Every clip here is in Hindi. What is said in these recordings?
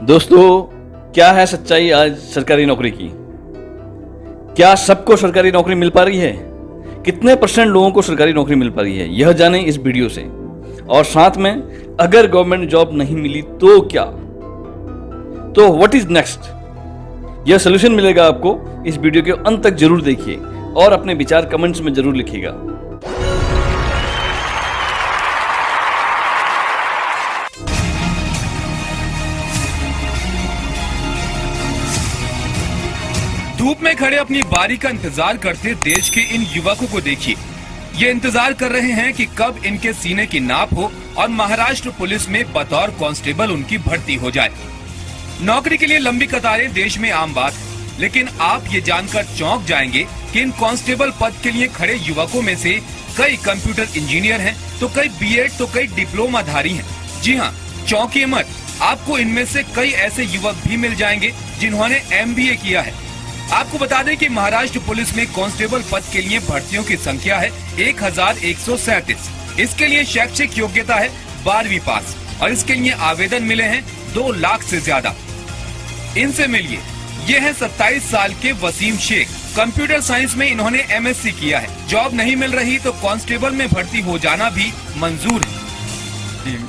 दोस्तों, क्या है सच्चाई आज सरकारी नौकरी की? क्या सबको सरकारी नौकरी मिल पा रही है? कितने % लोगों को सरकारी नौकरी मिल पा रही है, यह जानें इस वीडियो से। और साथ में अगर गवर्नमेंट जॉब नहीं मिली तो क्या, तो व्हाट इज नेक्स्ट, यह सोल्यूशन मिलेगा आपको। इस वीडियो के अंत तक जरूर देखिए और अपने विचार कमेंट्स में जरूर लिखिएगा। धूप में खड़े अपनी बारी का इंतजार करते देश के इन युवकों को देखिए। ये इंतजार कर रहे हैं कि कब इनके सीने की नाप हो और महाराष्ट्र पुलिस में बतौर कांस्टेबल उनकी भर्ती हो जाए। नौकरी के लिए लंबी कतारें देश में आम बात है, लेकिन आप ये जानकर चौंक जाएंगे कि इन कांस्टेबल पद के लिए खड़े युवकों में से कई कंप्यूटर इंजीनियर हैं, तो कई बीएड, तो कई डिप्लोमाधारी हैं। जी हाँ, चौंकिए मत, आपको इनमें से कई ऐसे युवक भी मिल जाएंगे जिन्होंने MBA किया है। आपको बता दें कि महाराष्ट्र पुलिस में कांस्टेबल पद के लिए भर्तियों की संख्या है 1137। इसके लिए शैक्षिक योग्यता है 12वीं पास और इसके लिए आवेदन मिले हैं 2 लाख से ज्यादा। इनसे मिलिए, ये है 27 साल के वसीम शेख। कंप्यूटर साइंस में इन्होंने MSc किया है। जॉब नहीं मिल रही तो कांस्टेबल में भर्ती हो जाना भी मंजूर है।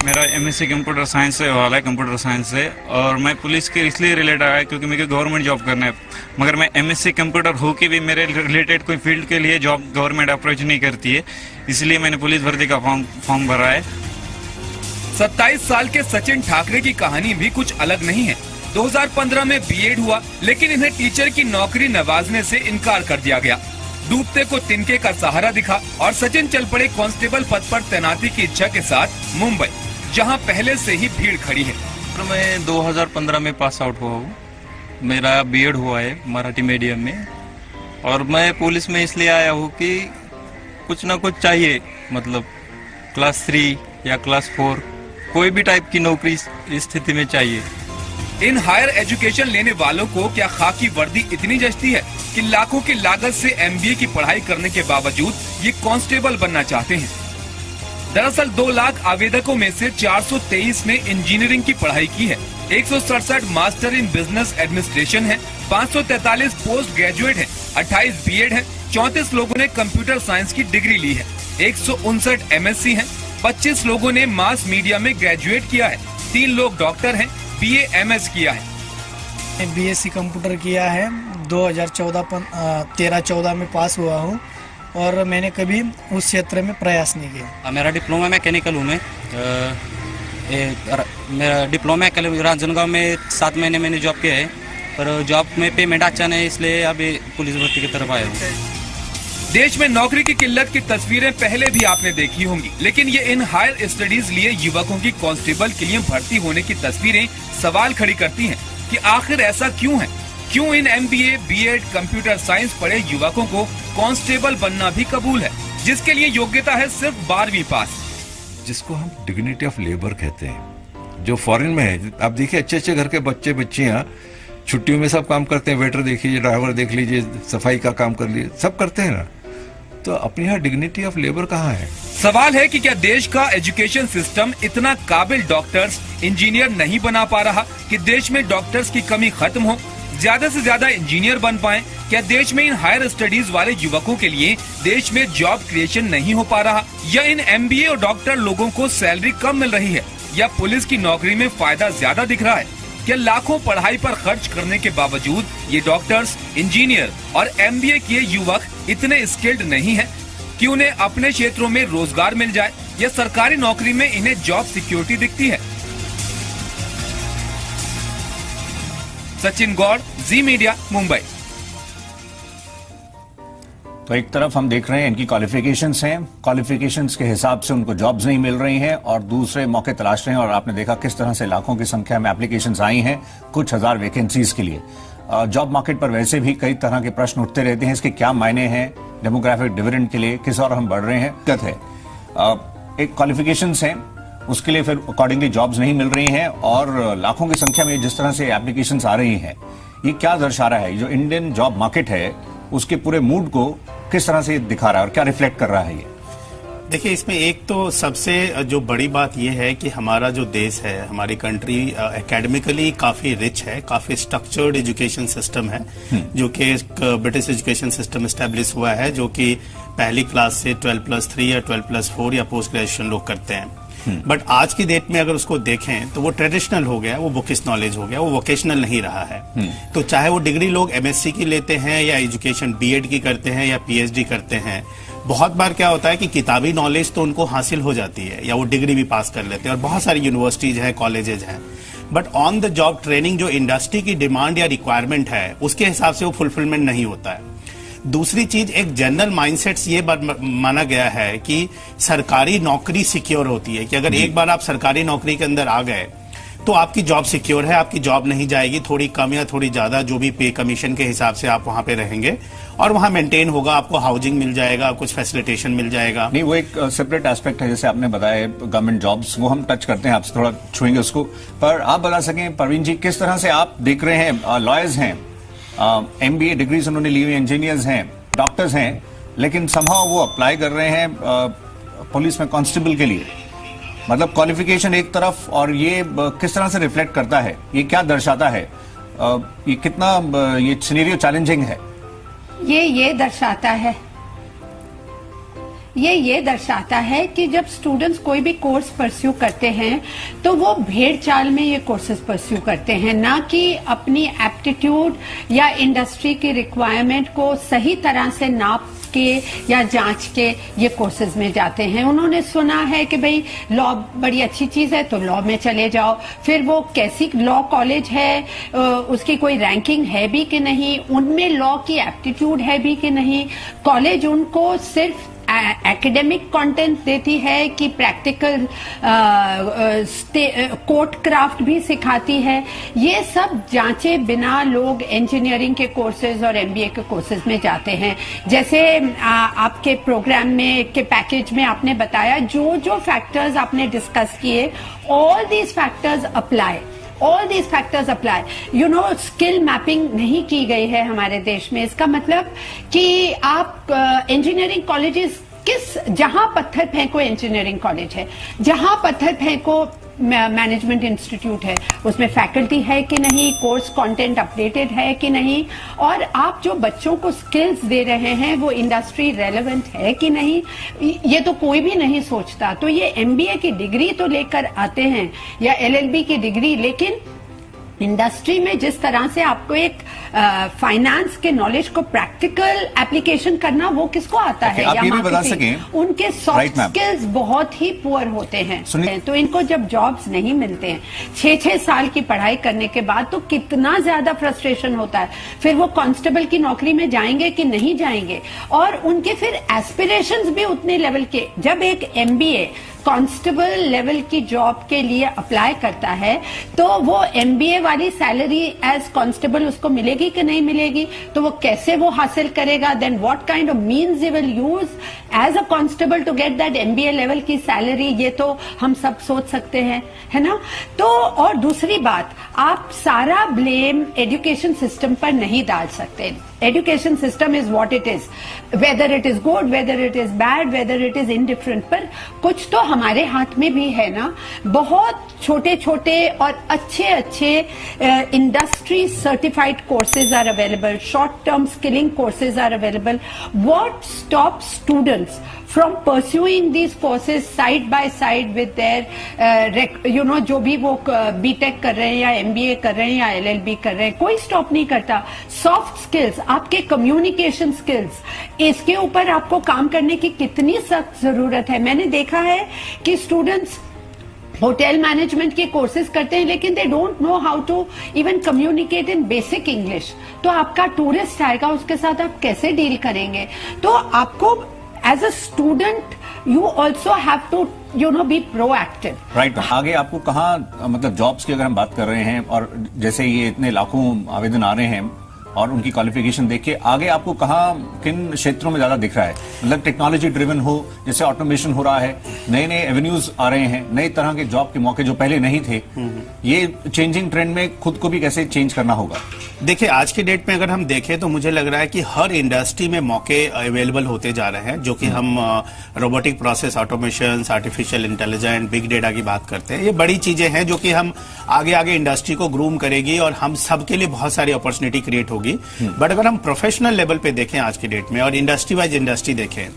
मेरा MSc कंप्यूटर साइंस से वाला है, कंप्यूटर साइंस से, और मैं पुलिस के इसलिए रिलेटेड आया क्योंकि मुझे गवर्नमेंट जॉब करना है। मगर मैं MSc कंप्यूटर हो के भी मेरे रिलेटेड कोई फील्ड के लिए जॉब गवर्नमेंट अप्रोच नहीं करती है, इसलिए मैंने पुलिस भर्ती का फॉर्म भरा है। 27 साल के सचिन ठाकरे की कहानी भी कुछ अलग नहीं है। 2015 में बीएड हुआ, लेकिन इन्हें टीचर की नौकरी नवाजने से इनकार कर दिया गया। डूबते को तिनके का सहारा दिखा और सचिन चल पड़े कांस्टेबल पद पर तैनाती की इच्छा के साथ मुंबई, जहां पहले से ही भीड़ खड़ी है। मैं 2015 में पास आउट हुआ हूँ। मेरा बीएड हुआ है मराठी मीडियम में, और मैं पुलिस में इसलिए आया हूँ कि कुछ ना कुछ चाहिए, मतलब क्लास 3 या क्लास 4 कोई भी टाइप की नौकरी इस स्थिति में चाहिए। इन हायर एजुकेशन लेने वालों को क्या खाकी वर्दी इतनी जचती है कि लाखों की लागत से MBA की पढ़ाई करने के बावजूद ये कांस्टेबल बनना चाहते हैं? दरअसल 2 लाख आवेदकों में से 423 ने इंजीनियरिंग की पढ़ाई की है, 167 मास्टर इन बिजनेस एडमिनिस्ट्रेशन है, 543 पोस्ट ग्रेजुएट है, 28 बीएड है, 34 लोगों ने कंप्यूटर साइंस की डिग्री ली है, 159 MSc है, 25 लोगों ने मास मीडिया में ग्रेजुएट किया है, 3 लोग डॉक्टर हैं, BA MS किया है। BSc कंप्यूटर किया है, 2013-14 में पास हुआ हूँ और मैंने कभी उस क्षेत्र में प्रयास नहीं किया। मेरा डिप्लोमा मैकेनिकल हूँ मैं। मेरा डिप्लोमा मैकेनिकल राजनांदगांव में 7 महीने मैंने जॉब किया है, पर जॉब में पेमेंट अच्छा नहीं, इसलिए अभी पुलिस भर्ती की तरफ आया हूँ। देश में नौकरी की किल्लत की तस्वीरें पहले भी आपने देखी होंगी, लेकिन ये इन हायर स्टडीज लिए युवकों की कांस्टेबल के लिए भर्ती होने की तस्वीरें सवाल खड़ी करती हैं कि आखिर ऐसा क्यों है? क्यों इन MBA, BEd, कंप्यूटर साइंस पढ़े युवकों को कांस्टेबल बनना भी कबूल है, जिसके लिए योग्यता है सिर्फ 12वीं पास, जिसको हम डिग्निटी ऑफ लेबर कहते हैं, जो फॉरेन में है। आप देखिए, अच्छे अच्छे घर के बच्चे बच्चियां छुट्टियों में सब काम करते हैं। वेटर देख लीजिए, ड्राइवर देख लीजिए, सफाई का काम कर लीजिए, सब करते हैं ना। तो अपने यहाँ डिग्निटी ऑफ लेबर कहाँ है? सवाल है कि क्या देश का एजुकेशन सिस्टम इतना काबिल डॉक्टर्स, इंजीनियर नहीं बना पा रहा कि देश में डॉक्टर्स की कमी खत्म हो, ज्यादा से ज्यादा इंजीनियर बन पाएं? क्या देश में इन हायर स्टडीज वाले युवकों के लिए देश में जॉब क्रिएशन नहीं हो पा रहा, या इन MBA और डॉक्टर लोगों को सैलरी कम मिल रही है, या पुलिस की नौकरी में फायदा ज्यादा दिख रहा है? क्या लाखों पढ़ाई पर खर्च करने के बावजूद ये डॉक्टर्स, इंजीनियर और MBA किए युवक इतने स्किल्ड नहीं है कि उन्हें अपने क्षेत्रों में रोजगार मिल जाए, या सरकारी नौकरी में इन्हें जॉब सिक्योरिटी दिखती है? सचिन गौड़, जी मीडिया, मुंबई। तो एक तरफ हम देख रहे हैं इनकी क्वालिफिकेशंस हैं, क्वालिफिकेशंस के हिसाब से उनको जॉब्स नहीं मिल रही हैं और दूसरे मौके तलाश रहे हैं। और आपने देखा किस तरह से लाखों की संख्या में एप्लीकेशंस आई हैं कुछ हजार वैकेंसीज के लिए। जॉब मार्केट पर वैसे भी कई तरह के प्रश्न उठते रहते हैं, इसके क्या मायने हैं डेमोग्राफिक डिविडेंड के लिए, किस और हम बढ़ रहे हैं, दिक्कत है। एक क्वालिफिकेशंस हैं, उसके लिए फिर अकॉर्डिंगली जॉब्स नहीं मिल रही हैं, और लाखों की संख्या में जिस तरह से एप्लीकेशंस आ रही हैं, ये क्या दर्शा रहा है? जो इंडियन जॉब मार्केट है उसके पूरे मूड को किस तरह से दिखा रहा है और क्या रिफ्लेक्ट कर रहा है? ये देखिए, इसमें एक तो सबसे जो बड़ी बात यह है कि हमारा जो देश है, हमारी कंट्री एकेडमिकली काफी रिच है, काफी स्ट्रक्चर्ड एजुकेशन सिस्टम है, जो कि ब्रिटिश एजुकेशन सिस्टम एस्टेब्लिश हुआ है, जो कि पहली क्लास से 12+3 या 12+4 या पोस्ट ग्रेजुएशन लोग करते हैं। बट आज की डेट में अगर उसको देखें तो वो ट्रेडिशनल हो गया, वो बुकिश नॉलेज हो गया, वो वोकेशनल नहीं रहा है। तो चाहे वो डिग्री लोग एमएससी की लेते हैं या एजुकेशन बीएड की करते हैं या पीएचडी करते हैं, बहुत बार क्या होता है कि किताबी नॉलेज तो उनको हासिल हो जाती है या वो डिग्री भी पास कर लेते हैं, और बहुत सारी यूनिवर्सिटीज हैं, कॉलेजेज हैं, but on the job training जो इंडस्ट्री की डिमांड या रिक्वायरमेंट है उसके हिसाब से वो फुलफिलमेंट नहीं होता है। दूसरी चीज, एक जनरल माइंडसेट ये माना गया है कि सरकारी नौकरी सिक्योर होती है, कि अगर एक बार आप सरकारी नौकरी के अंदर आ गए तो आपकी जॉब सिक्योर है, आपकी जॉब नहीं जाएगी, थोड़ी कम या थोड़ी ज्यादा जो भी पे कमीशन के हिसाब से आप वहां पे रहेंगे और वहां मेंटेन होगा, आपको हाउसिंग मिल जाएगा, कुछ फैसिलिटेशन मिल जाएगा। नहीं, वो एक सेपरेट एस्पेक्ट है, जैसे आपने बताया गवर्नमेंट जॉब्स, वो हम टच करते हैं, आपसे थोड़ा छुएंगे उसको। पर आप बता सकें परवीन जी, किस तरह से आप देख रहे हैं, लॉयर्स हैं, एमबीए डिग्रीज उन्होंने ली हुई, इंजीनियर्स हैं, डॉक्टर्स हैं, लेकिन समहाउ वो अप्लाई कर रहे हैं पुलिस में कांस्टेबल के लिए, मतलब क्वालिफिकेशन एक तरफ, और ये किस तरह से रिफ्लेक्ट करता है, ये क्या दर्शाता है, ये कितना ये सिनेरियो चैलेंजिंग है? ये दर्शाता है कि जब स्टूडेंट्स कोई भी कोर्स परस्यू करते हैं तो वो भेड़ चाल में ये कोर्सेज परस्यू करते हैं, ना कि अपनी एप्टीट्यूड या इंडस्ट्री की रिक्वायरमेंट को सही तरह से नाप के या जांच के ये कोर्सेज में जाते हैं। उन्होंने सुना है कि भाई लॉ बड़ी अच्छी चीज है तो लॉ में चले जाओ, फिर वो कैसी लॉ कॉलेज है, उसकी कोई रैंकिंग है भी कि नहीं, उनमें लॉ की एप्टीट्यूड है भी कि नहीं, कॉलेज उनको सिर्फ एकेडमिक कंटेंट देती है कि प्रैक्टिकल कोर्ट क्राफ्ट भी सिखाती है, ये सब जांचे बिना लोग इंजीनियरिंग के कोर्सेज और एमबीए के कोर्सेज में जाते हैं। जैसे आपके प्रोग्राम में के पैकेज में आपने बताया, जो जो फैक्टर्स आपने डिस्कस किए, all these factors apply, all these factors apply. You know, skill mapping नहीं की गई है हमारे देश में। इसका मतलब कि आप इंजीनियरिंग कॉलेजेस जहां पत्थर फेंको इंजीनियरिंग कॉलेज है, जहां पत्थर फेंको मैनेजमेंट इंस्टीट्यूट है, उसमें फैकल्टी है कि नहीं, कोर्स कंटेंट अपडेटेड है कि नहीं, और आप जो बच्चों को स्किल्स दे रहे हैं वो इंडस्ट्री रेलेवेंट है कि नहीं, ये तो कोई भी नहीं सोचता। तो ये एमबीए की डिग्री तो लेकर आते हैं या एलएलबी की डिग्री, लेकिन इंडस्ट्री में जिस तरह से आपको एक फाइनेंस के नॉलेज को प्रैक्टिकल एप्लीकेशन करना, वो किसको आता है? आप ये भी बता सकें, उनके सॉफ्ट स्किल्स बहुत ही पुअर होते हैं, तो इनको जब जॉब्स नहीं मिलते हैं 6-6 साल की पढ़ाई करने के बाद, तो कितना ज्यादा फ्रस्ट्रेशन होता है। फिर वो कांस्टेबल की नौकरी में जाएंगे कि नहीं जाएंगे, और उनके फिर एस्पिरेशंस भी उतने लेवल के। जब एक एमबीए कांस्टेबल लेवल की जॉब के लिए अप्लाई करता है तो वो एमबीए वाली सैलरी एज कांस्टेबल उसको मिलेगी कि नहीं मिलेगी, तो वो कैसे वो हासिल करेगा, then what kind of means he will use as a constable to get that MBA level की सैलरी, ये तो हम सब सोच सकते हैं, है ना। तो और दूसरी बात, आप सारा ब्लेम एजुकेशन सिस्टम पर नहीं डाल सकते। Education system is what it is, whether it is good, whether it is bad, whether it is indifferent, पर कुछ तो हमारे हाथ में भी है ना। बहुत छोटे छोटे और अच्छे अच्छे industry certified courses are available, short term skilling courses are available. What stop students from pursuing these courses side by side with their जो भी वो बीटेक कर रहे हैं या एमबीए कर रहे हैं या एलएलबी कर रहे हैं, कोई स्टॉप नहीं करता। सॉफ्ट स्किल्स, आपके कम्युनिकेशन स्किल्स, इसके ऊपर आपको काम करने की कितनी सख्त जरूरत है। मैंने देखा है कि स्टूडेंट्स होटल मैनेजमेंट के कोर्सेज करते हैं, लेकिन they don't know how to even communicate in basic English. तो आपका टूरिस्ट आएगा, उसके साथ आप कैसे डील करेंगे? तो आपको as a student you also have to be proactive. Right. आगे आपको कहाँ, मतलब जॉब्स की अगर हम बात कर रहे हैं, और जैसे ये इतने लाखों आवेदन आ रहे हैं, और उनकी क्वालिफिकेशन देख के आगे आपको कहाँ किन क्षेत्रों में ज्यादा दिख रहा है? मतलब टेक्नोलॉजी ड्रिवन हो, जैसे ऑटोमेशन हो रहा है, नए नए एवेन्यूज आ रहे हैं, नई तरह के जॉब के मौके जो पहले नहीं थे, ये चेंजिंग ट्रेंड में खुद को भी कैसे चेंज करना होगा? देखिए, आज की डेट में अगर हम देखें तो मुझे लग रहा है कि हर इंडस्ट्री में मौके अवेलेबल होते जा रहे हैं, जो कि हम robotic process automation, artificial intelligence, big data की बात करते हैं। ये बड़ी चीजें हैं जो कि हम आगे आगे इंडस्ट्री को ग्रूम करेगी और हम सबके लिए बहुत सारी अपॉर्चुनिटी क्रिएट होगी। बट अगर हम प्रोफेशनल लेवल पे देखें आज की डेट में और इंडस्ट्री वाइज इंडस्ट्री देखें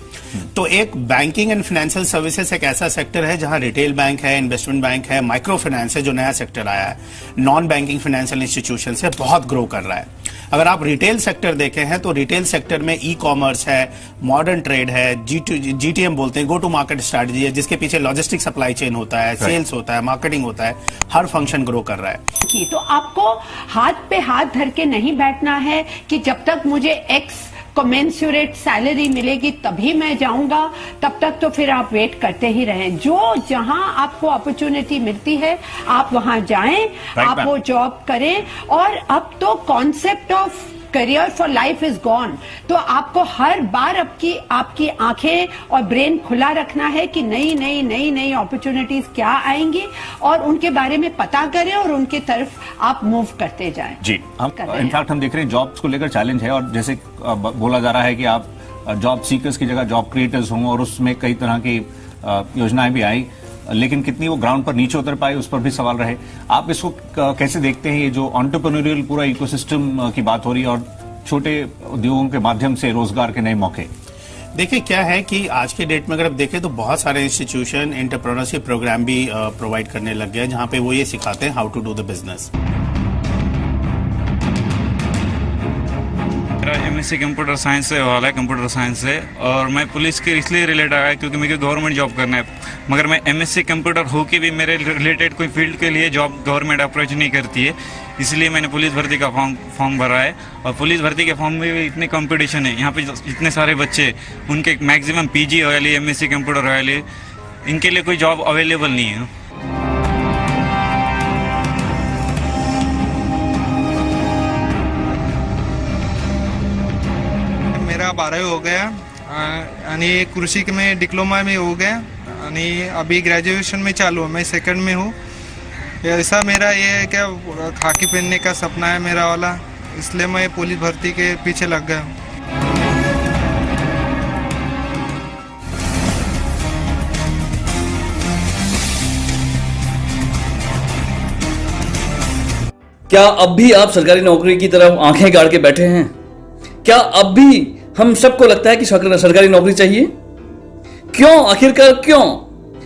तो एक बैंकिंग एंड फाइनेंशियल सर्विसेज एक ऐसा सेक्टर है जहां रिटेल बैंक है, इन्वेस्टमेंट बैंक है, माइक्रो फाइनेंस है जो नया सेक्टर आया है, नॉन बैंकिंग फाइनेंशियल इंस्टीट्यूशन से बहुत ग्रो कर रहा है। अगर आप रिटेल सेक्टर देखें हैं तो रिटेल सेक्टर में ई कॉमर्स है, मॉडर्न ट्रेड है, जीटीएम बोलते हैं, गो टू मार्केट स्ट्रेटजी है, जिसके पीछे लॉजिस्टिक सप्लाई चेन होता है, सेल्स होता है, मार्केटिंग होता है, हर फंक्शन ग्रो कर रहा है। तो आपको हाथ पे हाथ धर के नहीं बैठना है कि जब तक मुझे एक्स कमेंसुरेट सैलरी मिलेगी तभी मैं जाऊंगा, तब तक तो फिर आप वेट करते ही रहें। जो जहां आपको अपॉर्चुनिटी मिलती है आप वहां जाएं, आप वो जॉब करें। और अब तो concept of career for life is gone. तो आपको हर बार आपकी आंखें और ब्रेन खुला रखना है कि नई नई नई नई अपॉर्चुनिटीज क्या आएंगी और उनके बारे में पता करें और उनके तरफ आप मूव करते जाएं। जी, हम इनफैक्ट हम देख रहे हैं जॉब्स को लेकर चैलेंज है और जैसे बोला जा रहा है कि आप जॉब सीकर्स की जगह जॉब क्रिएटर्स हों और उसमें कई तरह की योजनाएं भी आई, लेकिन कितनी वो ग्राउंड पर नीचे उतर पाए उस पर भी सवाल रहे। आप इसको कैसे देखते हैं, ये जो एंटरप्रेन्योरियल पूरा इकोसिस्टम की बात हो रही है और छोटे उद्योगों के माध्यम से रोजगार के नए मौके? देखिए, क्या है कि आज के डेट में अगर आप देखें तो बहुत सारे इंस्टीट्यूशन एंटरप्रेन्योरशिप प्रोग्राम भी प्रोवाइड करने लग गए हैं, जहां पे वो ये सिखाते हैं how to do the business. मेरा एमएससी कंप्यूटर साइंस से वाला है, कंप्यूटर साइंस से, और मैं पुलिस के इसलिए रिलेटेड आया क्योंकि मुझे गवर्नमेंट जॉब करना है। मगर मैं एमएससी कंप्यूटर हो के भी मेरे रिलेटेड कोई फील्ड के लिए जॉब गवर्नमेंट अप्रोच नहीं करती है, इसलिए मैंने पुलिस भर्ती का फॉर्म भरा है। और पुलिस भर्ती के फॉर्म में भी इतने कंपटीशन है, यहाँ पे इतने सारे बच्चे, उनके मैक्सिमम पीजी वाले, एमएससी कंप्यूटर वाले, इनके लिए कोई जॉब अवेलेबल नहीं है। मेरा 12वी हो गया आणि कृषी में डिप्लोमा में हो गया आणि अभी ग्रेजुएशन में चालू है, मैं सेकंड में हूँ। ऐसा मेरा ये है क्या, खाकी पहनने का सपना है मेरा वाला, इसलिए मैं पुलिस भर्ती के पीछे लग गया हूँ। क्या अब भी आप सरकारी नौकरी की तरफ आंखें गाड़ के बैठे हैं? क्या अब भी हम सबको लगता है कि सरकारी नौकरी चाहिए? क्यों, आखिरकार क्यों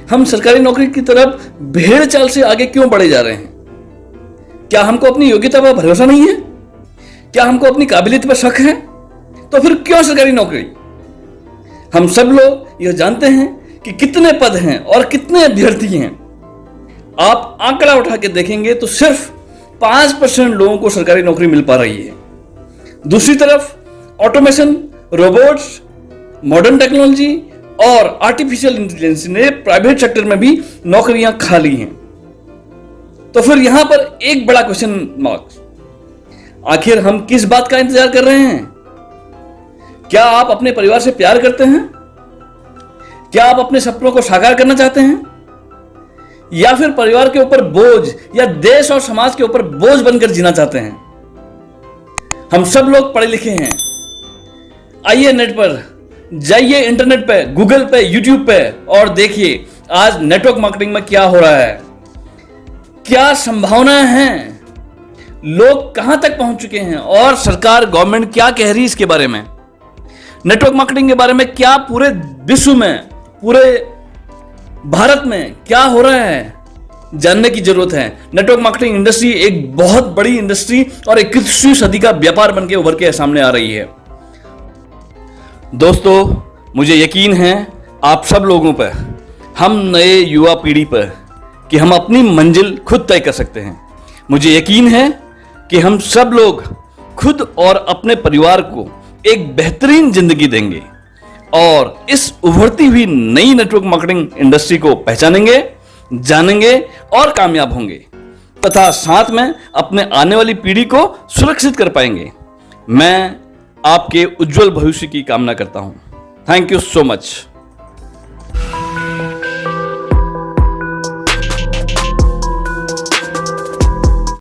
हम सरकारी नौकरी की तरफ भेड़ चाल से आगे क्यों बढ़े जा रहे हैं? क्या हमको अपनी योग्यता पर भरोसा नहीं है? क्या हमको अपनी काबिलियत पर शक है? तो फिर क्यों सरकारी नौकरी? हम सब लोग यह जानते हैं कि कितने पद हैं और कितने अभ्यर्थी हैं। आप आंकड़ा उठा के देखेंगे तो सिर्फ 5% लोगों को सरकारी नौकरी मिल पा रही है। दूसरी तरफ ऑटोमेशन, रोबोट्स, मॉडर्न टेक्नोलॉजी और आर्टिफिशियल इंटेलिजेंस ने प्राइवेट सेक्टर में भी नौकरियां खा ली हैं। तो फिर यहां पर एक बड़ा क्वेश्चन मार्क, आखिर हम किस बात का इंतजार कर रहे हैं? क्या आप अपने परिवार से प्यार करते हैं? क्या आप अपने सपनों को साकार करना चाहते हैं? या फिर परिवार के ऊपर बोझ या देश और समाज के ऊपर बोझ बनकर जीना चाहते हैं? हम सब लोग पढ़े लिखे हैं। आइए नेट पर जाइए, इंटरनेट पे, गूगल पे, यूट्यूब पे और देखिए आज नेटवर्क मार्केटिंग में क्या हो रहा है, क्या संभावनाएं हैं, लोग कहां तक पहुंच चुके हैं और सरकार, गवर्नमेंट क्या कह रही है इसके बारे में। नेटवर्क मार्केटिंग के बारे में क्या पूरे विश्व में, पूरे भारत में क्या हो रहा है, जानने की जरूरत है। नेटवर्क मार्केटिंग इंडस्ट्री एक बहुत बड़ी इंडस्ट्री और 21वीं सदी का व्यापार बनकर उभर के सामने आ रही है। दोस्तों, मुझे यकीन है आप सब लोगों पर, हम नए युवा पीढ़ी पर, कि हम अपनी मंजिल खुद तय कर सकते हैं। मुझे यकीन है कि हम सब लोग खुद और अपने परिवार को एक बेहतरीन जिंदगी देंगे और इस उभरती हुई नई नेटवर्क मार्केटिंग इंडस्ट्री को पहचानेंगे, जानेंगे और कामयाब होंगे तथा साथ में अपने आने वाली पीढ़ी को सुरक्षित कर पाएंगे। मैं आपके उज्जवल भविष्य की कामना करता हूं। Thank you so much.